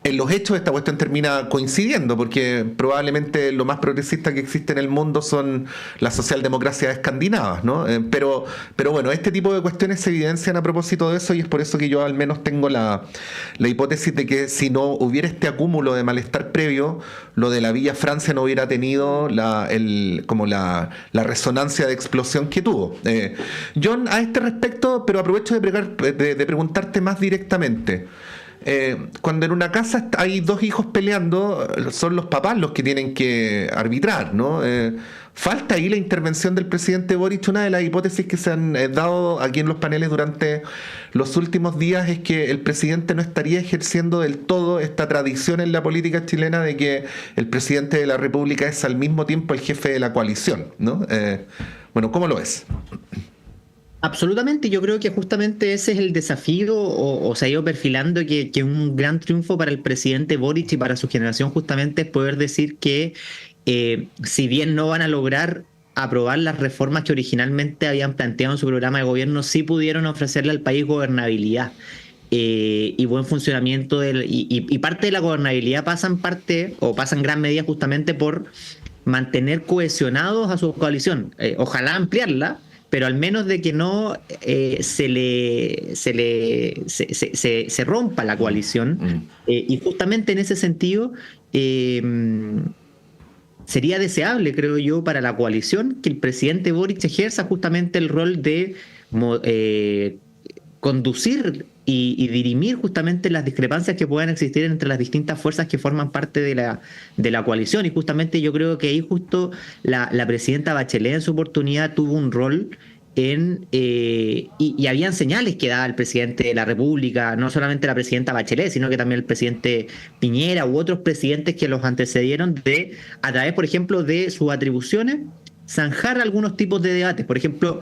Speaker 1: en los hechos esta cuestión termina coincidiendo, porque probablemente lo más progresista que existe en el mundo son las socialdemocracias escandinavas, ¿no? Pero bueno, este tipo de cuestiones se evidencian a propósito de eso, y es por eso que yo al menos tengo la hipótesis de que si no hubiera este acúmulo de malestar previo, lo de la Villa Francia no hubiera tenido la resonancia de explosión que tuvo. John, a este respecto, pero aprovecho de preguntarte más directamente. Cuando en una casa hay dos hijos peleando, son los papás los que tienen que arbitrar, ¿no? Falta ahí la intervención del presidente Boric. Una de las hipótesis que se han dado aquí en los paneles durante los últimos días es que el presidente no estaría ejerciendo del todo esta tradición en la política chilena de que el presidente de la República es al mismo tiempo el jefe de la coalición, ¿no? Bueno, ¿cómo lo ves?
Speaker 3: Absolutamente, yo creo que justamente ese es el desafío, o se ha ido perfilando que un gran triunfo para el presidente Boric y para su generación justamente es poder decir que si bien no van a lograr aprobar las reformas que originalmente habían planteado en su programa de gobierno, sí pudieron ofrecerle al país gobernabilidad y buen funcionamiento y parte de la gobernabilidad pasa en gran medida justamente por mantener cohesionados a su coalición, ojalá ampliarla, pero al menos de que no se rompa la coalición. Y justamente en ese sentido sería deseable, creo yo, para la coalición que el presidente Boric ejerza justamente el rol de conducir y dirimir justamente las discrepancias que puedan existir entre las distintas fuerzas que forman parte de la coalición. Y justamente yo creo que ahí justo la presidenta Bachelet en su oportunidad tuvo un rol y habían señales que daba el presidente de la República, no solamente la presidenta Bachelet, sino que también el presidente Piñera u otros presidentes que los antecedieron de, a través, por ejemplo, de sus atribuciones, zanjar algunos tipos de debates. Por ejemplo,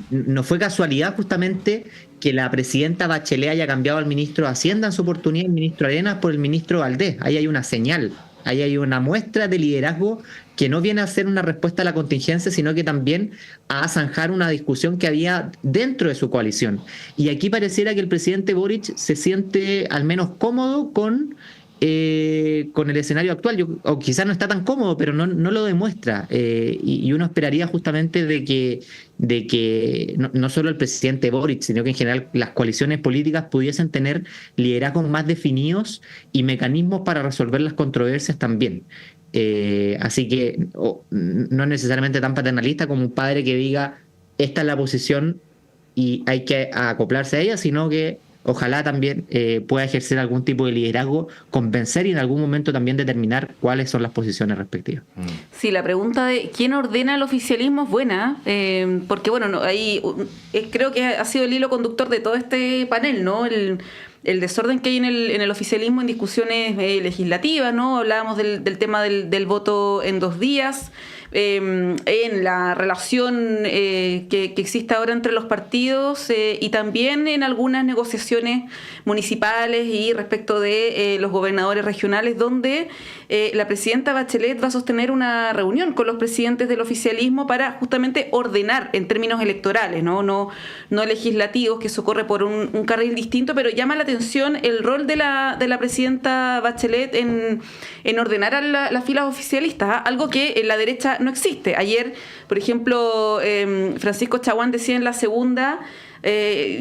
Speaker 3: no fue casualidad justamente que la presidenta Bachelet haya cambiado al ministro de Hacienda en su oportunidad, el ministro Arenas, por el ministro Valdés. Ahí hay una señal, ahí hay una muestra de liderazgo que no viene a ser una respuesta a la contingencia, sino que también a zanjar una discusión que había dentro de su coalición. Y aquí pareciera que el presidente Boric se siente al menos cómodo con el escenario actual, o quizás no está tan cómodo, pero no lo demuestra, y uno esperaría justamente de que no solo el presidente Boric, sino que en general las coaliciones políticas pudiesen tener liderazgos más definidos y mecanismos para resolver las controversias también. Así que no es necesariamente tan paternalista como un padre que diga esta es la posición y hay que acoplarse a ella, sino que ojalá también pueda ejercer algún tipo de liderazgo, convencer y en algún momento también determinar cuáles son las posiciones respectivas.
Speaker 2: Sí, la pregunta de quién ordena el oficialismo es buena, porque bueno, ahí creo que ha sido el hilo conductor de todo este panel, ¿no? El desorden que hay en el oficialismo en discusiones legislativas, ¿no? Hablábamos del tema del voto en 2 días, en la relación que existe ahora entre los partidos y también en algunas negociaciones municipales y respecto de los gobernadores regionales, donde la presidenta Bachelet va a sostener una reunión con los presidentes del oficialismo para justamente ordenar en términos electorales, no legislativos, que eso corre por un carril distinto, pero llama la atención el rol de la presidenta Bachelet en ordenar a las filas oficialistas, algo que en la derecha no existe. Ayer, por ejemplo, Francisco Chaguán decía en la segunda,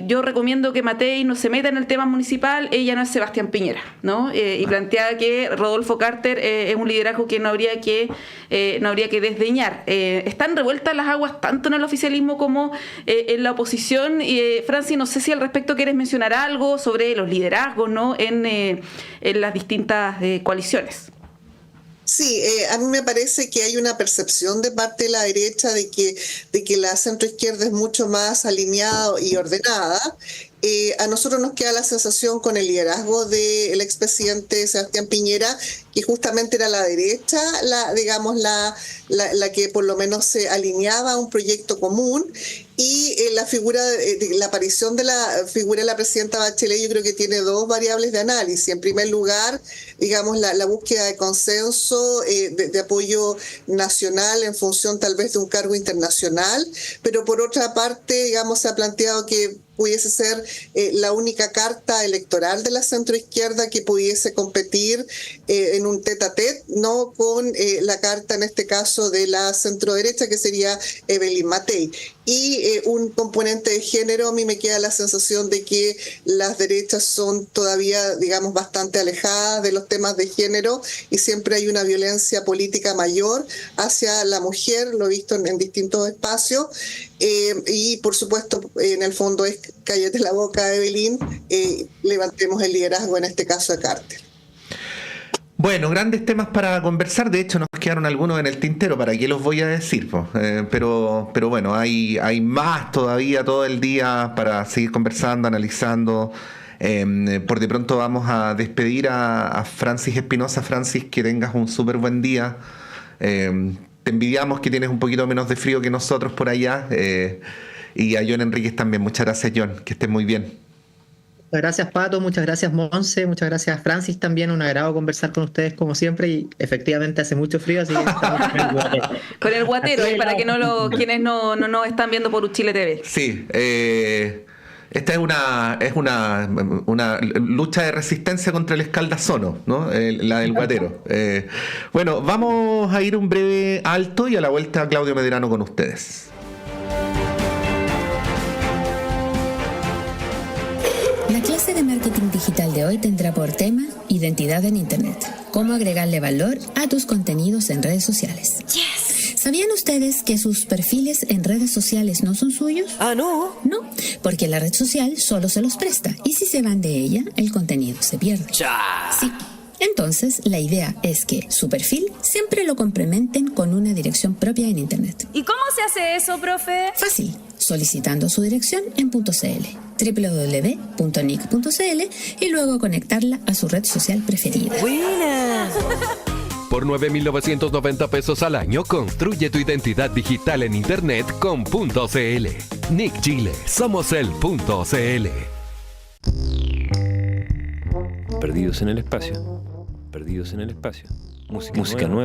Speaker 2: yo recomiendo que Matei no se meta en el tema municipal, ella no es Sebastián Piñera, ¿no? Y planteaba que Rodolfo Carter es un liderazgo que no habría que desdeñar. Están revueltas las aguas tanto en el oficialismo como en la oposición. Franci, no sé si al respecto quieres mencionar algo sobre los liderazgos, ¿no? en las distintas coaliciones.
Speaker 4: Sí, a mí me parece que hay una percepción de parte de la derecha de que la centroizquierda es mucho más alineada y ordenada, A nosotros nos queda la sensación con el liderazgo del expresidente Sebastián Piñera, que justamente era la derecha, la que por lo menos se alineaba a un proyecto común, y la aparición de la figura de la presidenta Bachelet yo creo que tiene dos variables de análisis. En primer lugar, digamos, la búsqueda de consenso, de apoyo nacional en función tal vez de un cargo internacional, pero por otra parte, digamos, se ha planteado que pudiese ser la única carta electoral de la centroizquierda que pudiese competir en un tete-a-tete, no con la carta, en este caso, de la centroderecha, que sería Evelyn Matei. Y un componente de género, a mí me queda la sensación de que las derechas son todavía, digamos, bastante alejadas de los temas de género, y siempre hay una violencia política mayor hacia la mujer, lo he visto en distintos espacios, y por supuesto, en el fondo es cállate la boca, Evelyn, levantemos el liderazgo, en este caso de Carter.
Speaker 1: Bueno, grandes temas para conversar. De hecho, nos quedaron algunos en el tintero, ¿para qué los voy a decir? Pero bueno, hay más todavía todo el día para seguir conversando, analizando. Por de pronto vamos a despedir a Francis Espinosa. Francis, que tengas un súper buen día. Te envidiamos que tienes un poquito menos de frío que nosotros por allá. Y a John Enríquez también. Muchas gracias, John. Que estés muy bien.
Speaker 3: Muchas gracias, Pato, muchas gracias, Monse, muchas gracias, Francis, también un agrado conversar con ustedes como siempre, y efectivamente hace mucho frío, así que estamos
Speaker 2: con el guatero, para que quienes no están viendo por Uchile TV.
Speaker 1: Sí, esta es una lucha de resistencia contra el escaldazono, ¿no? La del guatero. Bueno, vamos a ir un breve alto y a la vuelta Claudio Medrano con ustedes.
Speaker 10: La clase de marketing digital de hoy tendrá por tema identidad en Internet. Cómo agregarle valor a tus contenidos en redes sociales. Yes. ¿Sabían ustedes que sus perfiles en redes sociales no son suyos?
Speaker 7: Ah, ¿no?
Speaker 10: No, porque la red social solo se los presta, y si se van de ella, el contenido se pierde.
Speaker 7: ¡Cha!
Speaker 10: Sí. Entonces, la idea es que su perfil siempre lo complementen con una dirección propia en Internet.
Speaker 7: ¿Y cómo se hace eso, profe?
Speaker 10: Fácil, solicitando su dirección en .cl, www.nic.cl, y luego conectarla a su red social preferida.
Speaker 7: ¡Buena!
Speaker 11: Por 9.990 pesos al año, construye tu identidad digital en Internet con .cl. Nick Chile, somos el .cl.
Speaker 12: Perdidos en el espacio. Música nueva.